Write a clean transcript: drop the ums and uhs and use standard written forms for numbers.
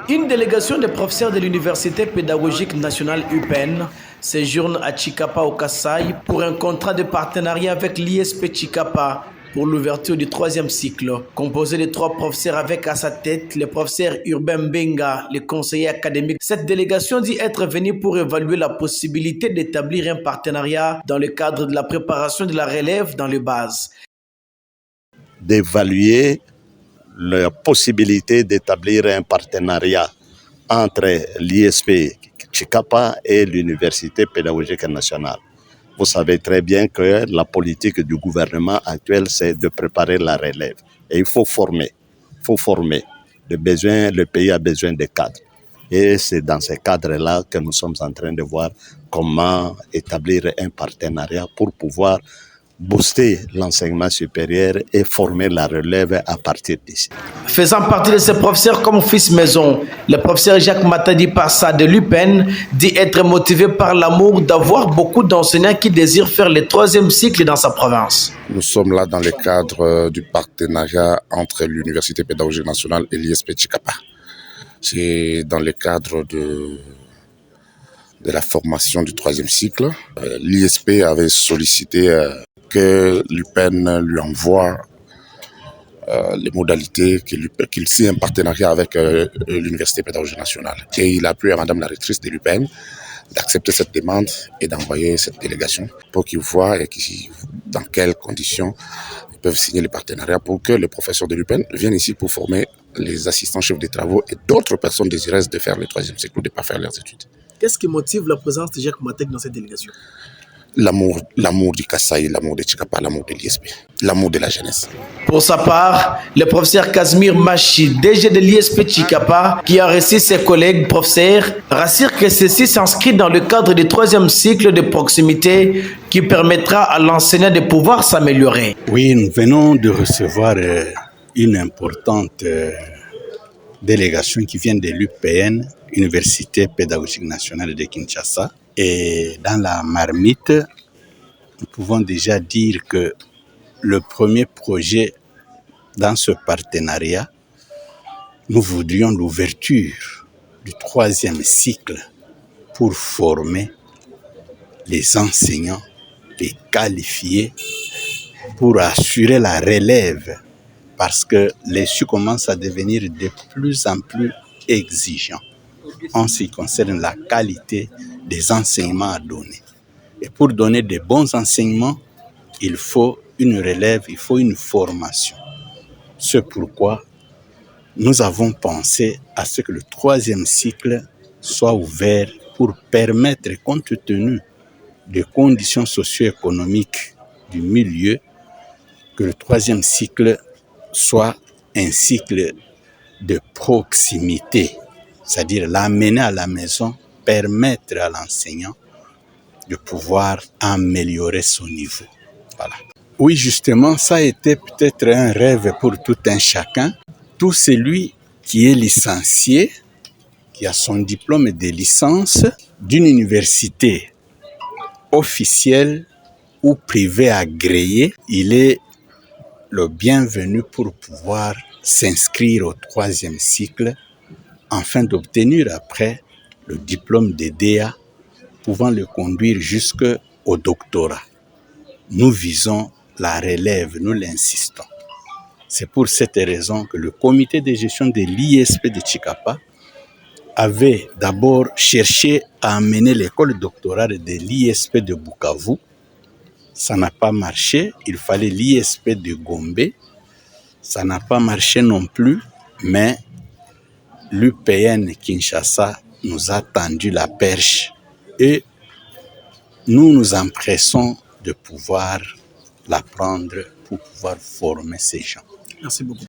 Une délégation de professeurs de l'Université pédagogique nationale UPN séjourne à Chikapa au Kasaï pour un contrat de partenariat avec l'ISP Chikapa pour l'ouverture du 3e cycle. Composé de 3 professeurs avec à sa tête le professeur Urbain Benga, le conseiller académique. Cette délégation dit être venue pour évaluer la possibilité d'établir un partenariat dans le cadre de la préparation de la relève dans les bases. D'évaluer la possibilité d'établir un partenariat entre l'ISP Chikapa et l'Université pédagogique nationale. Vous savez très bien que la politique du gouvernement actuel, c'est de préparer la relève. Et il faut former. Le pays a besoin de cadres. Et c'est dans ces cadres-là que nous sommes en train de voir comment établir un partenariat pour pouvoir booster l'enseignement supérieur et former la relève à partir d'ici. Faisant partie de ces professeurs comme fils maison, le professeur Jacques Matadi Passa de l'UPN dit être motivé par l'amour d'avoir beaucoup d'enseignants qui désirent faire le 3e cycle dans sa province. Nous sommes là dans le cadre du partenariat entre l'Université pédagogique nationale et l'ISP Chikapa. C'est dans le cadre de la formation du 3e cycle. L'ISP avait sollicité que l'UPN lui envoie les modalités, qu'il signe un partenariat avec l'Université pédagogique nationale. Et il a plu à Madame la rectrice de l'UPN d'accepter cette demande et d'envoyer cette délégation pour qu'ils voient dans quelles conditions ils peuvent signer le partenariat pour que les professeurs de l'UPN viennent ici pour former les assistants chefs de travaux et d'autres personnes désireuses de faire le 3e cycle ou de ne pas faire leurs études. Qu'est-ce qui motive la présence de Jacques Matadi dans cette délégation? L'amour du Kasaï, l'amour de Chikapa, l'amour de l'ISP, l'amour de la jeunesse. Pour sa part, le professeur Casimir Machi, DG de l'ISP Chikapa, qui a reçu ses collègues professeurs, rassure que ceci s'inscrit dans le cadre du 3e cycle de proximité qui permettra à l'enseignant de pouvoir s'améliorer. Oui, nous venons de recevoir une importante délégation qui vient de l'UPN, Université pédagogique nationale de Kinshasa. Et dans la marmite, nous pouvons déjà dire que le premier projet dans ce partenariat, nous voudrions l'ouverture du 3e cycle pour former les enseignants, les qualifier, pour assurer la relève, parce que les CHU commencent à devenir de plus en plus exigeants en ce qui concerne la qualité des enseignements à donner. Et pour donner de bons enseignements, il faut une relève, il faut une formation. C'est pourquoi nous avons pensé à ce que le 3e cycle soit ouvert pour permettre, compte tenu des conditions socio-économiques du milieu, que le 3e cycle soit un cycle de proximité, c'est-à-dire l'amener à la maison, permettre à l'enseignant de pouvoir améliorer son niveau. Voilà. Oui, justement, ça a été peut-être un rêve pour tout un chacun. Tout celui qui est licencié, qui a son diplôme de licence d'une université officielle ou privée agréée, il est le bienvenu pour pouvoir s'inscrire au 3e cycle afin d'obtenir après le diplôme de DA pouvant le conduire jusqu'au doctorat. Nous visons la relève, nous l'insistons. C'est pour cette raison que le comité de gestion de l'ISP de Chikapa avait d'abord cherché à amener l'école doctorale de l'ISP de Bukavu. Ça n'a pas marché, il fallait l'ISP de Gombe. Ça n'a pas marché non plus, mais l'UPN Kinshasa nous a tendu la perche et nous nous empressons de pouvoir la prendre pour pouvoir former ces gens. Merci beaucoup.